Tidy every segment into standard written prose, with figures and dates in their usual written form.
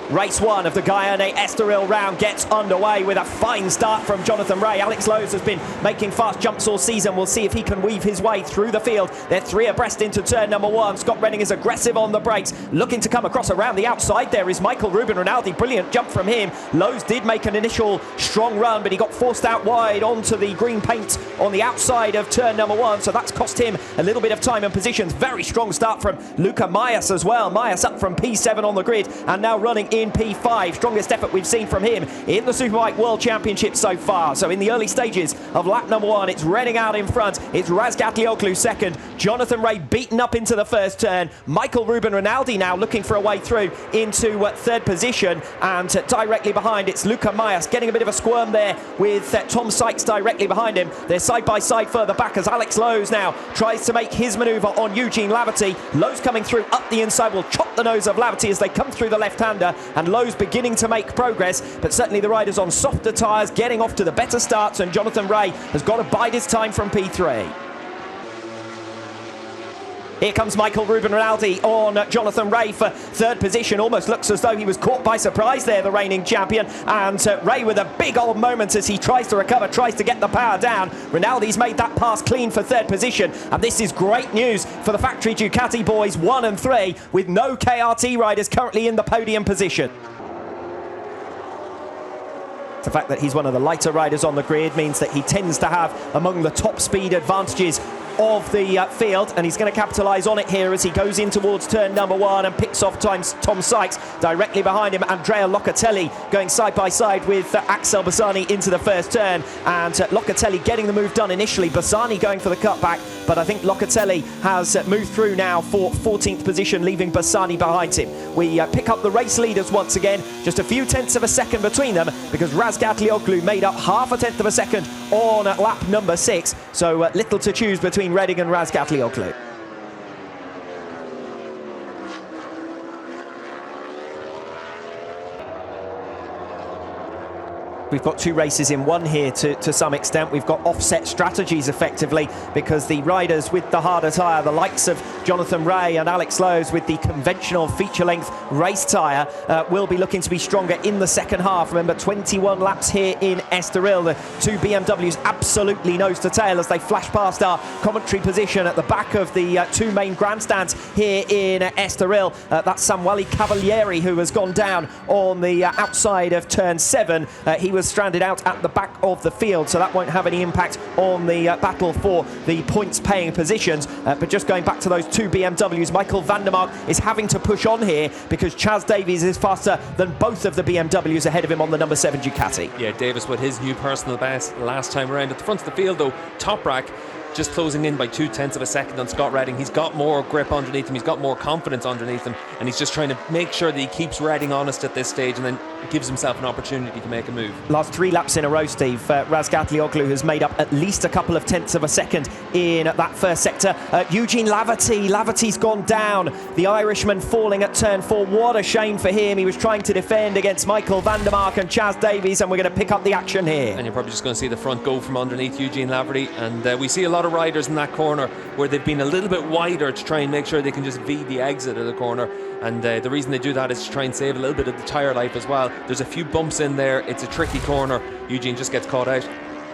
Race 1 of the Guyane Estoril round gets underway with a fine start from Jonathan Rea. Alex Lowes has been making fast jumps all season. We'll see if he can weave his way through the field. They're 3 abreast into turn number 1. Scott Redding is aggressive on the brakes, looking to come across around the outside. There is Michael Ruben Rinaldi. Brilliant jump from him. Lowes did make an initial strong run, but he got forced out wide onto the green paint on the outside of turn number 1, so that's cost him a little bit of time and positions. Very strong start from Luca Mayas as well. Mayas up from P7 on the grid and now running in P5. Strongest effort we've seen from him in the Superbike World Championship so far. So in the early stages of lap number 1, it's Redding out in front, it's Razgatlioglu second, Jonathan Rea beaten up into the first turn, Michael Ruben Rinaldi now looking for a way through into third position, and directly behind it's Luca Mayas getting a bit of a squirm there with Tom Sykes directly behind him. They're side by side further back as Alex Lowes now tries to make his manoeuvre on Eugene Laverty. Lowes coming through up the inside will chop the nose of Laverty as they come through the left-hander, and Lowes beginning to make progress, but certainly the riders on softer tyres getting off to the better starts, and Jonathan Rea has got to bide his time from P3. Here comes Michael Ruben Rinaldi on Jonathan Rea for third position. Almost looks as though he was caught by surprise there, the reigning champion. And Rea with a big old moment as he tries to recover, tries to get the power down. Rinaldi's made that pass clean for third position. And this is great news for the factory Ducati boys 1 and 3, with no KRT riders currently in the podium position. The fact that he's one of the lighter riders on the grid means that he tends to have among the top speed advantages of the field, and he's going to capitalise on it here as he goes in towards turn number 1 and picks off Tom Sykes. Directly behind him, Andrea Locatelli going side by side with Axel Bassani into the first turn, and Locatelli getting the move done initially. Bassani going for the cutback, but I think Locatelli has moved through now for 14th position, leaving Bassani behind him. We pick up the race leaders once again, just a few tenths of a second between them, because Razgatlioglu made up half a tenth of a second on lap number 6, so little to choose between Redding and Razgatlioglu. We've got 2 races in one here to some extent. We've got offset strategies effectively, because the riders with the harder tyre, the likes of Jonathan Rea and Alex Lowes with the conventional feature-length race tyre, will be looking to be stronger in the second half. Remember, 21 laps here in Estoril. The 2 BMWs absolutely nose to tail as they flash past our commentary position at the back of the 2 main grandstands here in Estoril. That's Samuele Cavalieri, who has gone down on the outside of turn 7. He was stranded out at the back of the field, so that won't have any impact on the battle for the points paying positions. But just going back to those 2 BMWs, Michael van der Mark is having to push on here because Chaz Davies is faster than both of the BMWs ahead of him on the number 7 Ducati. Yeah, Davis with his new personal best last time around. At the front of the field though, Toprak just closing in by 0.2 of a second on Scott Redding. He's got more grip underneath him, he's got more confidence underneath him, and he's just trying to make sure that he keeps Redding honest at this stage and then gives himself an opportunity to make a move. Last 3 laps in a row, Steve, Razgatlioglu has made up at least a couple of tenths of a second in that first sector. Eugene Laverty's gone down. The Irishman falling at turn 4. What a shame for him. He was trying to defend against Michael van der Mark and Chaz Davies, and we're going to pick up the action here. And you're probably just going to see the front go from underneath Eugene Laverty, and we see a lot of riders in that corner where they've been a little bit wider to try and make sure they can just V the exit of the corner, and the reason they do that is to try and save a little bit of the tyre life as well. There's a few bumps in there, it's a tricky corner. Eugene just gets caught out.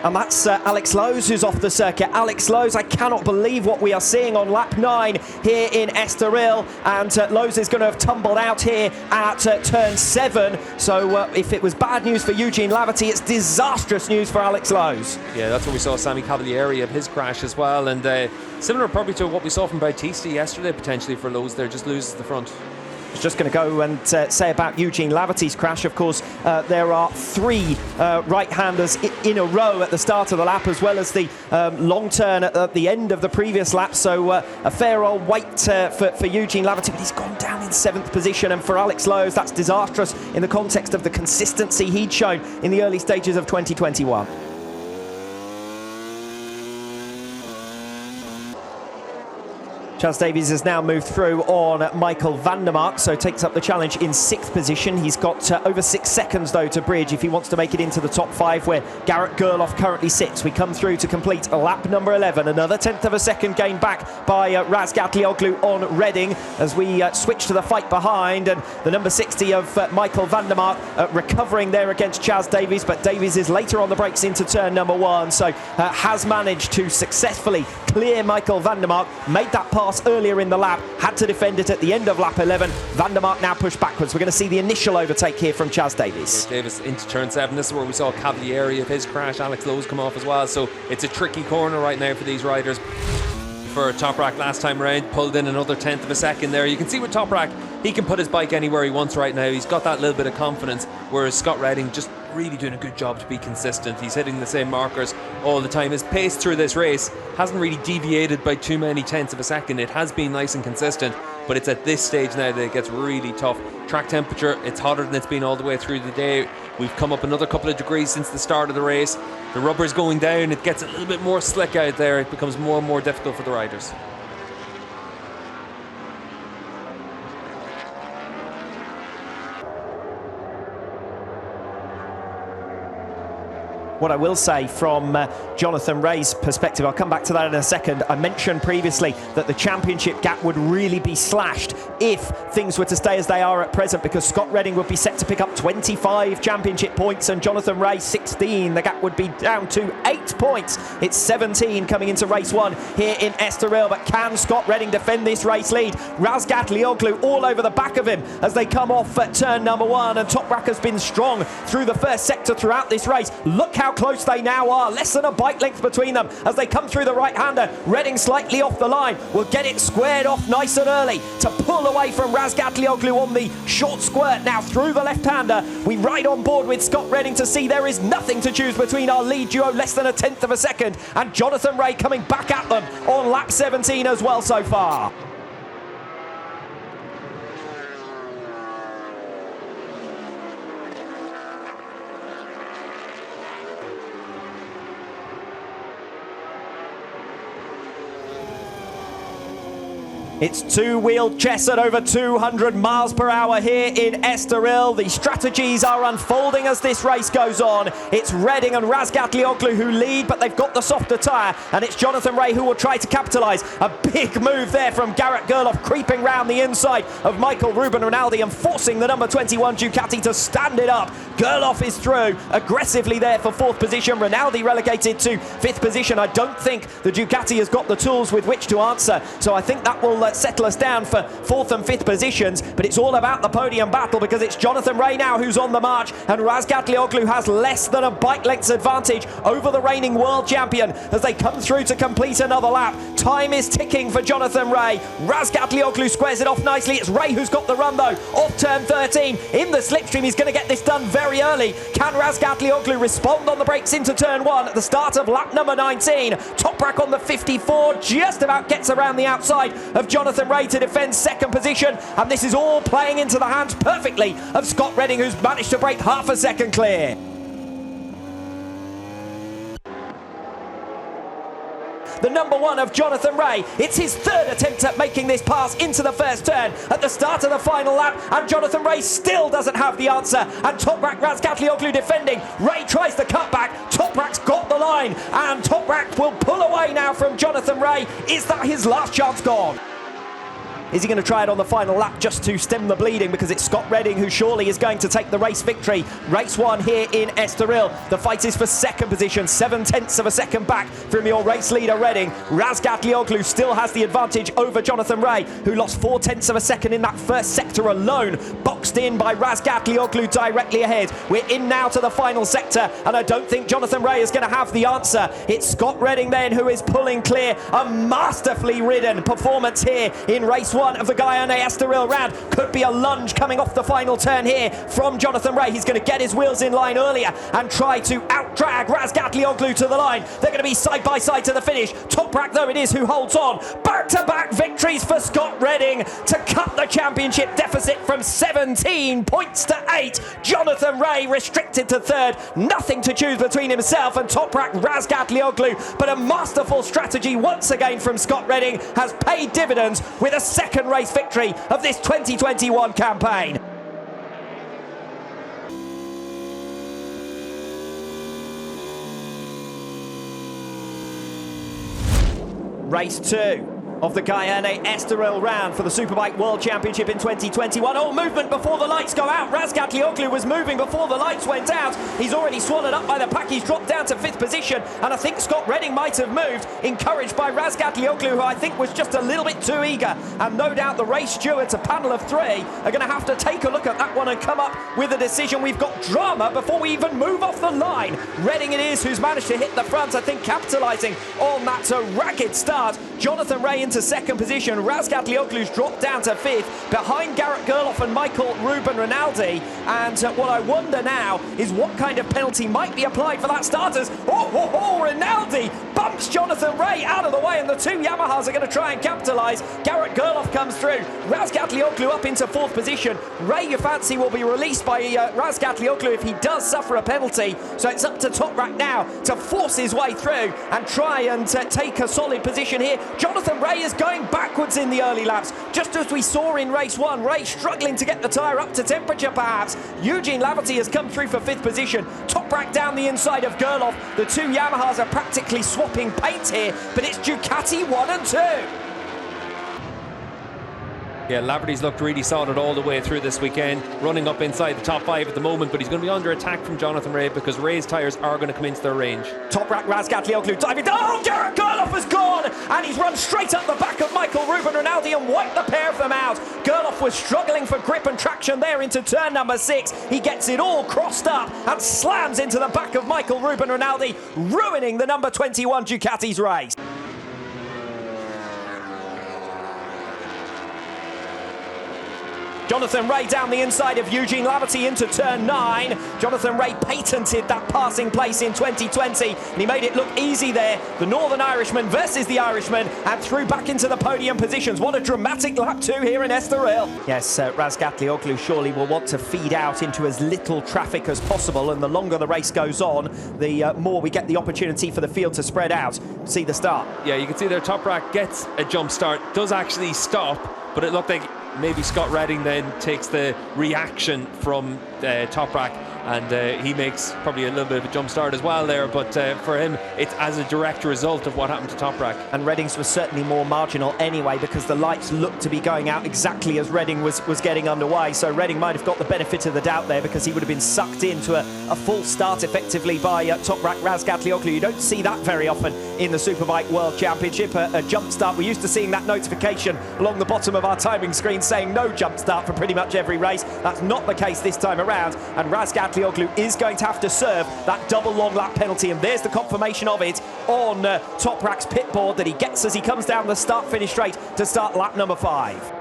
And that's Alex Lowes who's off the circuit. Alex Lowes, I cannot believe what we are seeing on lap 9 here in Estoril. And Lowes is going to have tumbled out here at turn 7. So if it was bad news for Eugene Laverty, it's disastrous news for Alex Lowes. Yeah, that's what we saw Sammy Cavalieri of his crash as well. And similar probably to what we saw from Bautista yesterday potentially for Lowes there, just loses the front. I was just going to go and say about Eugene Laverty's crash. Of course, there are 3 right-handers in a row at the start of the lap, as well as the long turn at the end of the previous lap. So a fair old wait for Eugene Laverty, but he's gone down in 7th position. And for Alex Lowes, that's disastrous in the context of the consistency he'd shown in the early stages of 2021. Chaz Davies has now moved through on Michael van der Mark, so takes up the challenge in 6th position. He's got over 6 seconds, though, to bridge if he wants to make it into the top 5, where Garrett Gerloff currently sits. We come through to complete lap number 11. Another 10th of a second gained back by Razgat Lioglu on Reading as we switch to the fight behind. And the number 60 of Michael van der Mark recovering there against Chaz Davies, but Davies is later on the brakes into turn number 1, so has managed to successfully clear Michael van der Mark, made that pass earlier in the lap, had to defend it at the end of lap 11. Van der Mark now pushed backwards. We're going to see the initial overtake here from Chaz Davies. Davis into turn 7. This is where we saw Cavalieri of his crash. Alex Lowe's come off as well, so it's a tricky corner right now for these riders. For Toprak last time around, pulled in another 10th of a second there. You can see with Toprak, he can put his bike anywhere he wants right now. He's got that little bit of confidence, whereas Scott Redding just really doing a good job to be consistent. He's hitting the same markers all the time. His pace through this race hasn't really deviated by too many tenths of a second. It has been nice and consistent, but it's at this stage now that it gets really tough. Track temperature, it's hotter than it's been all the way through the day. We've come up another couple of degrees since the start of the race. The rubber's going down, it gets a little bit more slick out there. It becomes more and more difficult for the riders. What I will say from Jonathan Ray's perspective, I'll come back to that in a second. I mentioned previously that the championship gap would really be slashed if things were to stay as they are at present, because Scott Redding would be set to pick up 25 championship points and Jonathan Ray 16. The gap would be down to 8 points. It's 17 coming into race 1 here in Estoril, but can Scott Redding defend this race lead? Razgat Lioglu all over the back of him as they come off at turn number 1, and Toprak has been strong through the first sector throughout this race. Look how close they now are, less than a bike length between them as they come through the right-hander. Redding slightly off the line, will get it squared off nice and early to pull away from Razgat Lioglu on the short squirt. Now through the left-hander, we ride on board with Scott Redding to see there is nothing to choose between our lead duo, less than a 10th of a second, and Jonathan Ray coming back at them on lap 17 as well so far. It's two-wheeled chess at over 200 miles per hour here in Estoril. The strategies are unfolding as this race goes on. It's Redding and Razgat Lioglu who lead, but they've got the softer tyre, and it's Jonathan Ray who will try to capitalise. A big move there from Garrett Gerloff, creeping round the inside of Michael Ruben Rinaldi and forcing the number 21 Ducati to stand it up. Gerloff is through aggressively there for 4th position. Rinaldi relegated to 5th position. I don't think the Ducati has got the tools with which to answer, so I think that will settle us down for 4th and 5th positions, but it's all about the podium battle because it's Jonathan Ray now who's on the march, and Razgat Lioglu has less than a bike length's advantage over the reigning world champion as they come through to complete another lap. Time is ticking for Jonathan Ray. Razgat Lioglu squares it off nicely. It's Ray who's got the run though, off turn 13 in the slipstream. He's going to get this done very early. Can Razgat Lioglu respond on the brakes into turn 1 at the start of lap number 19? Toprak on the 54 just about gets around the outside of Jonathan Ray to defend 2nd position, and this is all playing into the hands perfectly of Scott Redding, who's managed to break half a second clear. The number 1 of Jonathan Ray. It's his 3rd attempt at making this pass into the first turn at the start of the final lap, and Jonathan Ray still doesn't have the answer, and Toprak Razgat Lioglu defending. Ray tries the cutback. Toprak's got the line, and Toprak will pull away now from Jonathan Ray. Is that his last chance gone? Is he going to try it on the final lap just to stem the bleeding? Because it's Scott Redding who surely is going to take the race victory. Race 1 here in Estoril. The fight is for 2nd position, 7/10 of a second back from your race leader Redding. Razgat Lioglu still has the advantage over Jonathan Ray, who lost 4/10 of a second in that first sector alone. Boxed in by Razgat Lioglu directly ahead. We're in now to the final sector, and I don't think Jonathan Ray is going to have the answer. It's Scott Redding then who is pulling clear. A masterfully ridden performance here in race 1. one of the Guyane Estoril round. Could be a lunge coming off the final turn here from Jonathan Ray. He's going to get his wheels in line earlier and try to out-drag Razgatlioglu to the line. They're going to be side by side to the finish. Toprak, though, it is who holds on. Back-to-back victories for Scott Redding to cut the championship deficit from 17 points to 8. Jonathan Ray restricted to third. Nothing to choose between himself and Toprak Razgatlioglu, but a masterful strategy once again from Scott Redding has paid dividends with a second race victory of this 2021 campaign. Race 2 of the Guyane Estoril round for the Superbike World Championship in 2021. Oh, movement before the lights go out. Razgatlioglu was moving before the lights went out. He's already swallowed up by the pack. He's dropped down to 5th position, and I think Scott Redding might have moved, encouraged by Razgatlioglu, who I think was just a little bit too eager. And no doubt the race stewards, a panel of 3, are going to have to take a look at that one and come up with a decision. We've got drama before we even move off the line. Redding it is who's managed to hit the front, I think capitalising on that ragged start. Jonathan Ray into 2nd position. Razgatlioglu's dropped down to 5th behind Garrett Gerloff and Michael Ruben Rinaldi. And what I wonder now is what kind of penalty might be applied for that starters. Rinaldi bumps Jonathan Ray out of the way, and the 2 Yamahas are going to try and capitalise. Garrett Gerloff comes through. Razgatlioglu up into 4th position. Ray, you fancy, will be released by Razgatlioglu if he does suffer a penalty. So it's up to Toprak now to force his way through and try and take a solid position here. Jonathan Ray is going backwards in the early laps, just as we saw in race 1. Ray struggling to get the tyre up to temperature, perhaps. Eugene Laverty has come through for 5th position. Toprak down the inside of Gerloff. The 2 Yamahas are practically swapping paint here, but it's Ducati 1 and 2. Yeah, Laverty's looked really solid all the way through this weekend, running up inside the top 5 at the moment, but he's going to be under attack from Jonathan Ray because Ray's tyres are going to come into their range. Toprak Razgatlioglu diving down. Oh, Garrett Gerloff has gone, and he's run straight up the back of Michael Ruben Rinaldi and wiped the pair of them out. Gerloff was struggling for grip and traction there into turn number 6. He gets it all crossed up and slams into the back of Michael Ruben Rinaldi, ruining the number 21 Ducati's race. Jonathan Ray down the inside of Eugene Laverty into turn 9. Jonathan Ray patented that passing place in 2020, and he made it look easy there. The Northern Irishman versus the Irishman, and threw back into the podium positions. What a dramatic lap 2 here in Estoril. Yes, Razgatlioglu surely will want to feed out into as little traffic as possible, and the longer the race goes on, the more we get the opportunity for the field to spread out. See the start. Yeah, you can see there Toprak gets a jump start, does actually stop, but it looked like maybe Scott Redding then takes the reaction from Toprak, and he makes probably a little bit of a jump start as well there, but for him it's as a direct result of what happened to Toprak. And Redding's was certainly more marginal anyway, because the lights looked to be going out exactly as Redding was getting underway, so Redding might have got the benefit of the doubt there, because he would have been sucked into a full start effectively by Toprak Razgatlioglu. You don't see that very often in the Superbike World Championship, a jump start. We're used to seeing that notification along the bottom of our timing screen saying no jump start for pretty much every race. That's not the case this time around, and Razgatlioglu is going to have to serve that double long lap penalty, and there's the confirmation of it on Toprak's pit board that he gets as he comes down the start-finish straight to start lap number 5.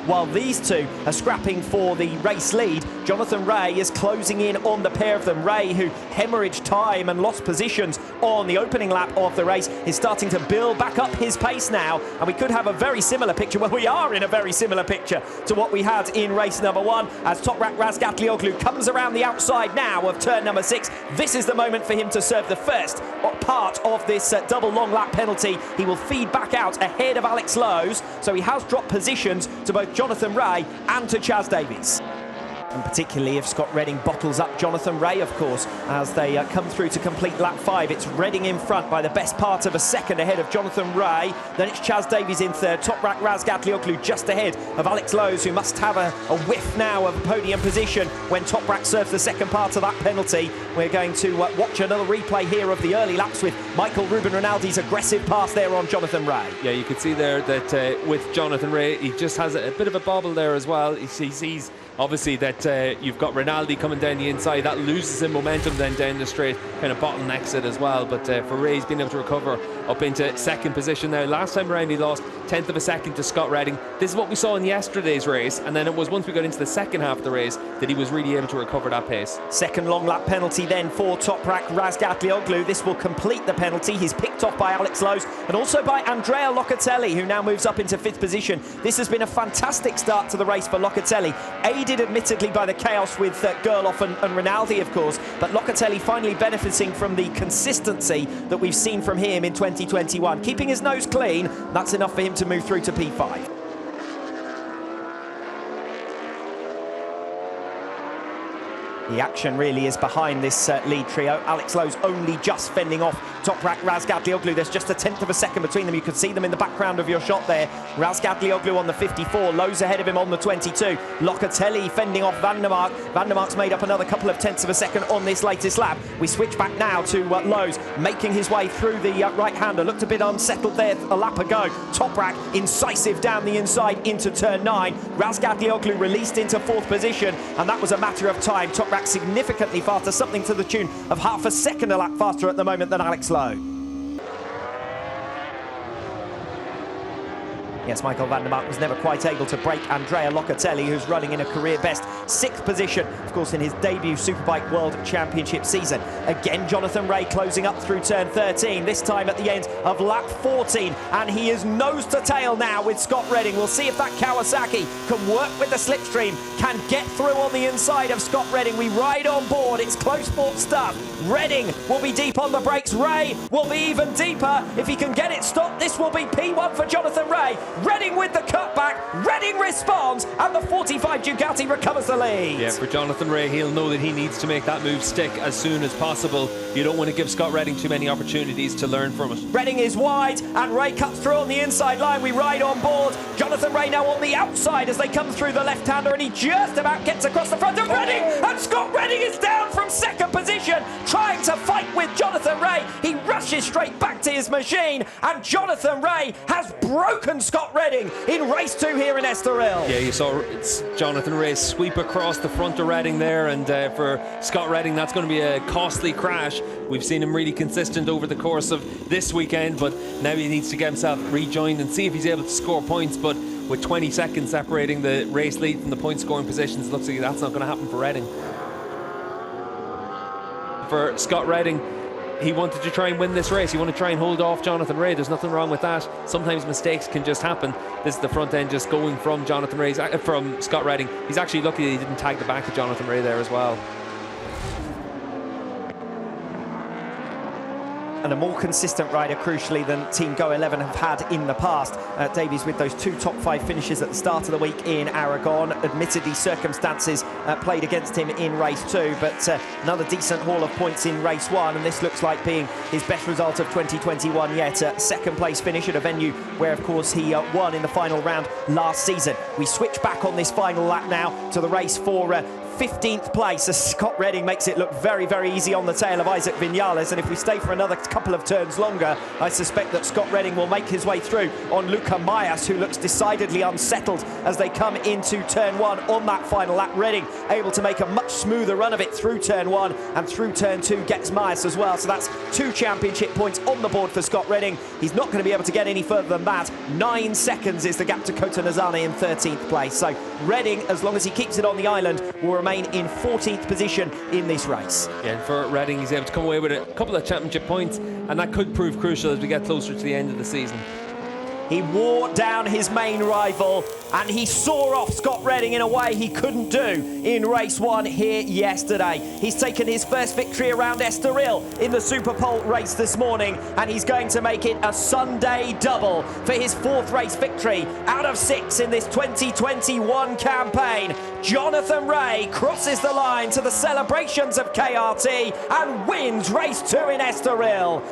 While these 2 are scrapping for the race lead, Jonathan Ray is closing in on the pair of them. Ray, who hemorrhaged time and lost positions on the opening lap of the race, is starting to build back up his pace now, and we could have a very similar picture. Well, we are in a very similar picture to what we had in race number 1, as Toprak Razgatlioglu comes around the outside now of turn number 6. This is the moment for him to serve the first part of this double long lap penalty. He will feed back out ahead of Alex Lowe's, so he has dropped positions to both Jonathan Ray and to Chaz Davies. And particularly if Scott Redding bottles up Jonathan Ray, of course, as they come through to complete lap 5. It's Redding in front by the best part of a second ahead of Jonathan Ray. Then it's Chaz Davies in third. Toprak Razgatlioglu just ahead of Alex Lowe's, who must have a whiff now of a podium position when Toprak serves the second part of that penalty. We're going to watch another replay here of the early laps with Michael Ruben Rinaldi's aggressive pass there on Jonathan Ray. Yeah, you can see there that with Jonathan Ray, he just has a bit of a bobble there as well. He's obviously that you've got Rinaldi coming down the inside. That loses him momentum then down the straight, kind of bottlenecks it as well. But for Ray, he's been able to recover up into second position now. Last time around he lost 1/10 of a second to Scott Redding. This is what we saw in yesterday's race, and then it was once we got into the second half of the race that he was really able to recover that pace. Second long lap penalty then for Toprak Razgatlioglu. This will complete the penalty. He's picked off by Alex Lowe's and also by Andrea Locatelli, who now moves up into 5th position. This has been a fantastic start to the race for Locatelli, aided admittedly by the chaos with Gerloff and Rinaldi, of course, but Locatelli finally benefiting from the consistency that we've seen from him in 2021. Keeping his nose clean, that's enough for him to move through to P5. The action really is behind this lead trio. Alex Lowe's only just fending off Toprak Razgatlioglu. There's just 1/10 of a second between them. You can see them in the background of your shot there. Razgatlioglu on the 54, Lowe's ahead of him on the 22. Locatelli fending off Van der Mark. Van der Mark's made up another couple of tenths of a second on this latest lap. We switch back now to Lowe's, making his way through the right-hander. Looked a bit unsettled there a lap ago. Toprak incisive down the inside into turn 9. Razgatlioglu released into 4th position, and that was a matter of time. Toprak significantly faster, something to the tune of half a second a lap faster at the moment than Alex Lowe. Yes, Michael van der Mark was never quite able to break Andrea Locatelli, who's running in a career-best 6th position, of course, in his debut Superbike World Championship season. Again, Jonathan Rea closing up through turn 13, this time at the end of lap 14, and he is nose to tail now with Scott Redding. We'll see if that Kawasaki can work with the slipstream, can get through on the inside of Scott Redding. We ride on board, it's close sport stuff. Redding will be deep on the brakes, Rea will be even deeper. If he can get it stopped, this will be P1 for Jonathan Rea. Redding with the cutback, Redding responds, and the 45 Ducati recovers the lead. Yeah, for Jonathan Rea, he'll know that he needs to make that move stick as soon as possible. You don't want to give Scott Redding too many opportunities to learn from it. Redding is wide, and Rea cuts through on the inside line. We ride on board. Jonathan Rea now on the outside as they come through the left-hander, and he just about gets across the front of Redding, and Scott Redding is down from 2nd position, trying to fight with Jonathan Rea. He rushes straight back to his machine, and Jonathan Rea has broken Scott Redding in race 2 here in Estoril. Yeah, you saw Jonathan Rea sweep across the front of Redding there, and for Scott Redding, that's going to be a costly crash. We've seen him really consistent over the course of this weekend, but now he needs to get himself rejoined and see if he's able to score points. But with 20 seconds separating the race lead from the point scoring positions, it looks like that's not going to happen for Redding. For Scott Redding, he wanted to try and win this race. He wanted to try and hold off Jonathan Rea. There's nothing wrong with that. Sometimes mistakes can just happen. This is the front end just going from from Scott Redding. He's actually lucky that he didn't tag the back of Jonathan Rea there as well. And a more consistent rider, crucially, than Team Go 11 have had in the past. Davies with those 2 top 5 finishes at the start of the week in Aragon. Admittedly, circumstances played against him in race 2, but another decent haul of points in race 1, and this looks like being his best result of 2021 yet. 2nd place finish at a venue where, of course, he won in the final round last season. We switch back on this final lap now to the race for 15th place as Scott Redding makes it look very, very easy on the tail of Isaac Vinales, and if we stay for another couple of turns longer, I suspect that Scott Redding will make his way through on Luca Mayas, who looks decidedly unsettled as they come into turn 1 on that final lap. Redding able to make a much smoother run of it through turn 1, and through turn 2 gets Mayas as well, so that's 2 championship points on the board for Scott Redding. He's not going to be able to get any further than that. 9 seconds is the gap to Kota Nazane in 13th place, so Redding, as long as he keeps it on the island, will remain in 14th position in this race. Yeah, and for Redding, he's able to come away with a couple of championship points, and that could prove crucial as we get closer to the end of the season. He wore down his main rival, and he saw off Scott Redding in a way he couldn't do in race 1 here yesterday. He's taken his first victory around Estoril in the Superpole race this morning, and he's going to make it a Sunday double for his 4th race victory out of 6 in this 2021 campaign. Jonathan Rea crosses the line to the celebrations of KRT and wins race 2 in Estoril.